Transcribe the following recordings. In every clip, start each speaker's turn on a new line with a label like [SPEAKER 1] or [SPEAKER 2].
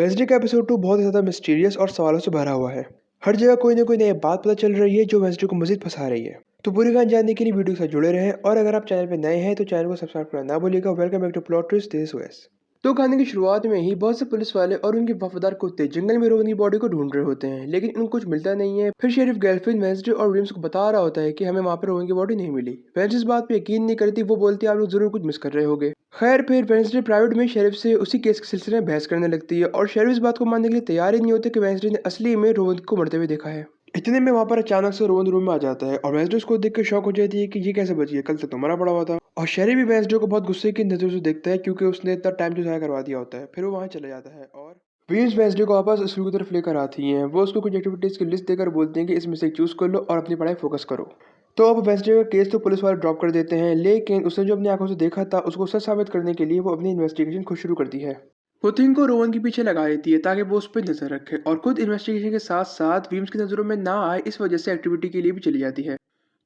[SPEAKER 1] Wednesday का episode 2 बहुत ज़्यादा मिस्टीरियस और सवालों से भरा हुआ है। हर जगह कोई ना कोई नई बात पता चल रही है जो वेडनेसडे को मज़ीद फंसा रही है। तो पूरी कहानी जानने के लिए वीडियो के साथ जुड़े रहें और अगर आप चैनल पे नए हैं तो चैनल को सब्सक्राइब करना ना भूलिएगा। Welcome back to Plot Twist this ways. तो कहानी की शुरुआत में ही बहुत से पुलिस वाले और उनके वफादार कुत्ते जंगल में रोहन की बॉडी को ढूंढ रहे होते हैं, लेकिन उनको कुछ मिलता नहीं है। फिर शेरिफ गर्लफ्रेंड वेडनेसडे और विम्स को बता रहा होता है कि हमें वहाँ पर रोहन की बॉडी नहीं मिली। वेडनेसडे इस बात पे यकीन नहीं करती, वो बोलती है आप लोग जरूर कुछ मिस कर रहे होंगे। खैर फिर वेडनेसडे प्राइवेट में शेरिफ से उसी केस के सिलसिले में बहस करने लगती है और शेरिफ इस बात को मानने के लिए तैयार ही नहीं होते कि वेडनेसडे ने असली में रोहन को मरते हुए देखा है। इतने में वहाँ पर अचानक से रोहन रूम में आ जाता है और वेडनेसडे उसको देख कर शॉक हो जाती है कि ये कैसे बची है, कल तक तो मरा पड़ा हुआ था। और शेरी भी वेडनेसडे को बहुत गुस्से की नजर से देखता है क्योंकि उसने इतना टाइम जो ज़ाया करवा दिया होता है। फिर वो वहाँ चला जाता है और विम्स वेडनेसडे को वापस स्कूल की तरफ लेकर आती हैं। वो उसको कुछ एक्टिविटीज़ की लिस्ट देकर बोलते हैं कि इसमें से एक चूज़ कर लो और अपनी पढ़ाई फोकस करो। तो अब वेडनेसडे का केस तो पुलिस वाले ड्रॉप कर देते हैं, लेकिन उसने जो अपनी आंखों से देखा था उसको सच साबित करने के लिए वो अपनी इन्वेस्टिगेशन खुद शुरू करती है। वो थिंग को रोहन के पीछे लगा देती है ताकि वो उस पर नजर रखे और खुद इन्वेस्टिगेशन के साथ साथ विम्स की नज़रों में ना आए, इस वजह से एक्टिविटी के लिए भी चली जाती है।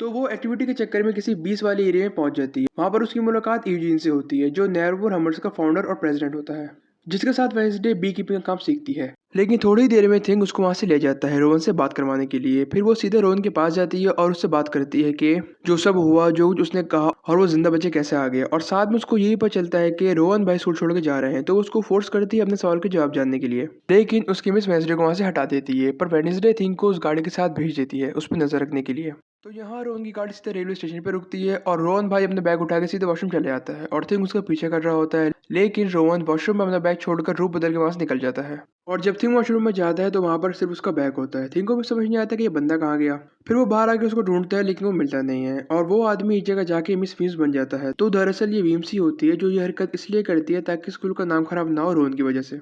[SPEAKER 1] तो वो एक्टिविटी के चक्कर में किसी 20 वाले एरिया में पहुंच जाती है। वहां पर उसकी मुलाकात यूजीन से होती है जो नेयरवुड हमर्स का फाउंडर और प्रेसिडेंट होता है, जिसके साथ वेडनेसडे बी कीपिंग का काम सीखती है। लेकिन थोड़ी ही देर में थिंग उसको वहां से ले जाता है रोहन से बात करवाने के लिए। फिर वो सीधे रोहन के पास जाती है और उससे बात करती है कि जो सब हुआ, जो कुछ उसने कहा और वो जिंदा बचे कैसे आ गया। और साथ में उसको यही पता चलता है कि रोहन भाई स्कूल छोड़ के जा रहे हैं, तो वो उसको फोर्स करती है अपने सवाल के जवाब जानने के लिए। लेकिन उसकी मिस वेडनेसडे को वहां से हटा देती है, पर वेडनेसडे थिंग को उस गाड़ी के साथ भेज देती है उस पर नजर रखने के लिए। तो यहाँ रोहन की गाड़ी सीधे रेलवे स्टेशन पर रुकती है और रोहन भाई अपने बैग उठा के सीधे वॉशरूम चले जाता है और थिंग उसका पीछे कर रहा होता है। लेकिन रोहन वॉशरूम में अपना बैग छोड़कर रूप बदल के वहां से निकल जाता है। और जब थिंग वॉशरूम में जाता है तो वहां पर सिर्फ उसका बैग होता है। थिंग को भी समझ नहीं आता कि ये बंदा कहाँ गया। फिर वो बाहर आके उसको ढूंढता है लेकिन वो मिलता नहीं है और वो आदमी इस जगह जाके मिस वीम्स बन जाता है। तो दरअसल ये वीम्स ही होती है जो ये हरकत इसलिए करती है ताकि स्कूल का नाम खराब ना हो रोहन की वजह से।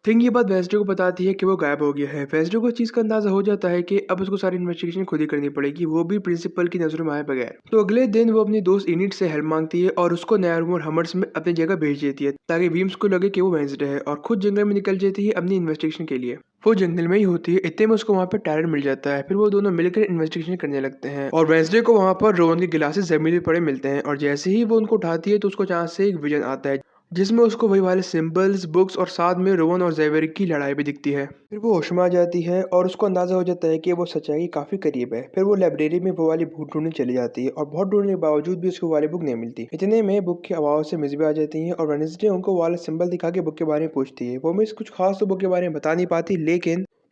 [SPEAKER 1] थिंग ये बात वेडनेसडे को बताती है कि वो गायब हो गया है। वेडनेसडे को इस चीज़ का अंदाजा हो जाता है कि अब उसको सारी इन्वेस्टिगेशन खुद ही करनी पड़ेगी, वो भी प्रिंसिपल की नजरों में आए बगैर। तो अगले दिन वो अपनी दोस्त इनिट से हेल्प मांगती है और उसको नेयरवुड हमर्स में अपनी जगह भेज देती है ताकि विम्स को लगे कि वो वेडनेसडे है, और खुद जंगल में निकल जाती है अपनी इन्वेस्टिगेशन के लिए। वो जंगल में ही होती है, इतने में उसको वहाँ पर टैलेंट मिल जाता है। फिर वो दोनों मिलकर इन्वेस्टिगेशन करने लगते हैं और वेडनेसडे को वहाँ पर रोहन के गिलासेस जमीन पे पड़े मिलते हैं और जैसे ही वो उनको उठाती है तो उसको अचानक से एक विजन आता है जिसमें उसको वही वाले सिंबल्स, बुक्स और साथ में रोहन और ज़ेवियर की लड़ाई भी दिखती है। फिर वो होश में आ जाती है और उसको अंदाजा हो जाता है कि वो सच्चाई के काफी करीब है। फिर वो लाइब्रेरी में वो वाली बुक ढूंढने चली जाती है और बहुत ढूंढने के बावजूद भी उसको वाली बुक नहीं मिलती। इतने में बुक की आवाज से मिस भी आ जाती है और वेडनेसडे उनको वाला सिंबल दिखा के बुक के बारे में पूछती है। वो मिस कुछ खास तो बुक के बारे में बता नहीं पाती,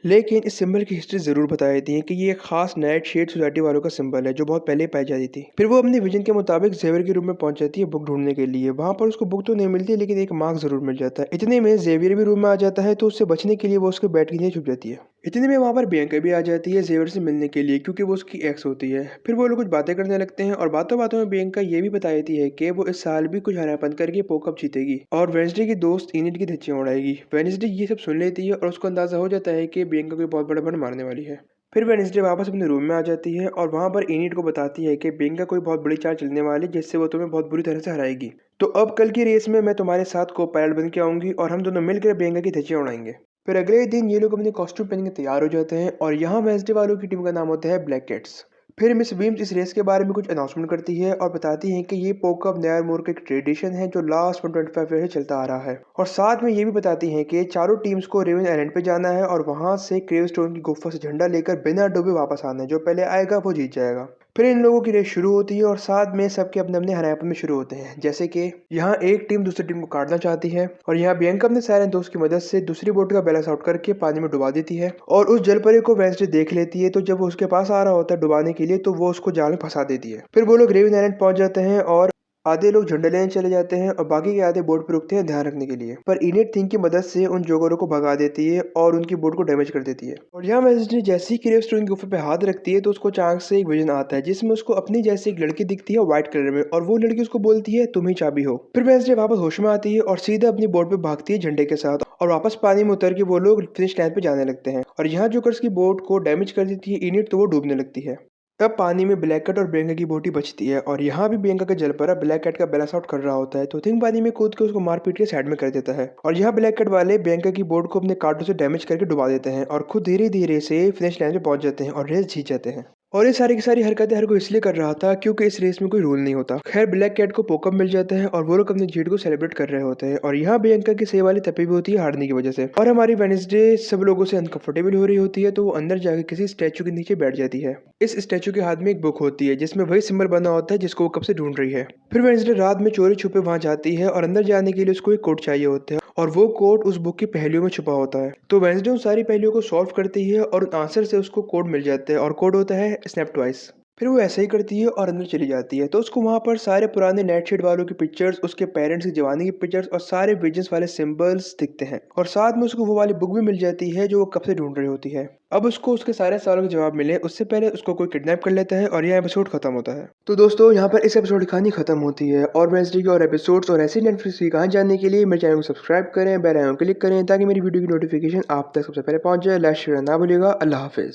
[SPEAKER 1] लेकिन इस सिंबल की हिस्ट्री जरूर बता देती है कि ये एक खास नाइट शेड सोसाइटी वालों का सिंबल है जो बहुत पहले पाई जाती थी। फिर वो अपने विजन के मुताबिक जेवियर के रूम में पहुंच जाती है बुक ढूंढने के लिए। वहां पर उसको बुक तो नहीं मिलती लेकिन एक मार्क जरूर मिल जाता है। इतने में जेवियर भी रूम में आ जाता है तो उससे बचने के लिए वो उसके बेड के नीचे छुप जाती है। इतने में वहां पर बियंका भी आ जाती है जेवियर से मिलने के लिए क्योंकि वो उसकी एक्स होती है। फिर वो लोग कुछ बातें करने लगते हैं और बातों बातों में बियंका ये भी बता देती है कि वो इस साल भी कुछ हरापन करके पोकअप जीतेगी और वेडनेसडे की दोस्त इनिट की धज्जियां उड़ाएगी। वेडनेसडे ये सब सुन लेती है और उसको अंदाजा हो जाता है कि बियंका कोई बहुत बड़ा बन मारने वाली है। फिर वेडनेसडे वापस अपने रूम में आ जाती है और वहां पर इनिट को बताती है कि बियंका कोई बहुत बड़ी चाल चलने वाली जिससे वो तुम्हें बहुत बुरी तरह से हराएगी। तो अब कल की रेस में मैं तुम्हारे साथ को पायलट बन के आऊंगी और हम दोनों मिलकर बियंका की धज्जियां उड़ाएंगे। फिर अगले दिन ये लोग अपने कॉस्ट्यूम पहन के तैयार हो जाते हैं और यहाँ वेडनेसडे वालों की टीम का नाम होता है ब्लैक कैट्स। फिर मिस वीम्स इस रेस के बारे में कुछ अनाउंसमेंट करती है और बताती है कि ये पोकअप नेयरमोर का एक ट्रेडिशन है जो लास्ट 125 ईयर से चलता आ रहा है। और साथ में ये भी बताती है कि चारों टीम्स को रेवन आइलैंड पे जाना है और वहां से क्रेव स्टोन की गुफा से झंडा लेकर बिना डूबे वापस आना है। जो पहले आएगा वो जीत जाएगा। फिर इन लोगों की रेस शुरू होती है और साथ में सबके अपने अपने हरापन में शुरू होते हैं। जैसे कि यहाँ एक टीम दूसरी टीम को काटना चाहती है और यहाँ बियंका अपने सारे दोस्त की मदद से दूसरी बोट का बैलेंस आउट करके पानी में डुबा देती है और उस जलपरी को वेडनेसडे देख लेती है। तो जब वो उसके पास आ रहा होता है डुबाने के लिए तो वो उसको जाल में फंसा देती है। फिर वो लोग रेवन आइलैंड पहुंच जाते हैं और आधे लोग झंडे लेने चले जाते हैं और बाकी के आधे बोट पर रुकते हैं ध्यान रखने के लिए। पर इनिट थिंग की मदद से उन जोगरों को भगा देती है और उनकी बोट को डैमेज कर देती है। और यहाँ वेडनेसडे जैसे ही क्रेव स्टोन की गुफा पे हाथ रखती है तो उसको अचानक से एक विजन आता है जिसमें उसको अपनी जैसी एक लड़की दिखती है व्हाइट कलर में और वो लड़की उसको बोलती है तुम ही चाबी हो। फिर वेडनेसडे वापस होश में आती है और सीधा अपनी बोट पे भागती है झंडे के साथ और वापस पानी में उतर के वो लोग फिनिश लाइन पे जाने लगते हैं। और यहाँ जोकर्स की बोट को डैमेज कर देती है इनिट, तो वो डूबने लगती है। तब पानी में ब्लैक कैट और बियंका की बोटी बचती है और यहाँ भी बियंका का जलपरा ब्लैक कैट का बैलेंस आउट कर रहा होता है। तो थिंग पानी में कूद के उसको मार पीट के साइड में कर देता है और यहाँ ब्लैक कैट वाले बियंका की बोट को अपने कांटों से डैमेज करके डुबा देते हैं और खुद धीरे धीरे से फिनिश लाइन पे पहुंच जाते हैं और रेस जीत जाते हैं। और ये सारी की सारी हरकतें हर कोई इसलिए कर रहा था क्योंकि इस रेस में कोई रूल नहीं होता। खैर ब्लैक कैट को पोकअप मिल जाता है और वो लोग अपनी जीत को सेलिब्रेट कर रहे होते हैं और यहाँ बियंका की सही वाली तपी भी होती है हारने की वजह से। और हमारी वेडनेसडे सब लोगों से अनकंफर्टेबल हो रही होती है तो वो अंदर जाकर किसी स्टैचू के नीचे बैठ जाती है। इस स्टैचू के हाथ में एक बुक होती है जिसमें वही सिंबल बना होता है जिसको वो कब से ढूंढ रही है। फिर वेडनेसडे रात में चोरी छुपे वहां जाती है और अंदर जाने के लिए उसको एक कोड चाहिए होता है और वो कोड उस बुक की पहलियों में छुपा होता है। तो वेडनेसडे उन सारी पहलियों को सॉल्व करती है और उन आंसर से उसको कोड मिल जाता है और कोड होता है स्नैप ट्वाइस। फिर वो ऐसा ही करती है और अंदर चली जाती है तो उसको वहां पर सारे पुराने नेट शीट वालों की पिक्चर्स, उसके पेरेंट्स की जवानी की पिक्चर्स और सारे विजन्स वाले सिंबल्स दिखते हैं और साथ में उसको वो वाली बुक भी मिल जाती है जो वो कब से ढूंढ रही होती है। अब उसको उसके सारे सवालों के जवाब मिले उससे पहले उसको कोई किडनैप कर लेता है और यह एपिसोड खत्म होता है। तो दोस्तों यहाँ पर इस एपिसोड की कहानी खत्म होती है और वेडनेसडे के और एपिसोड्स और ऐसी नेटफ्लिक्स की कहानी जानने के लिए मेरे चैनल को सब्सक्राइब करें, बेल आइकन क्लिक करें ताकि मेरी वीडियो की नोटिफिकेशन आप तक सबसे पहले पहुंच जाए। लाइक शेयर ना भूलिएगा। अल्लाह हाफिज।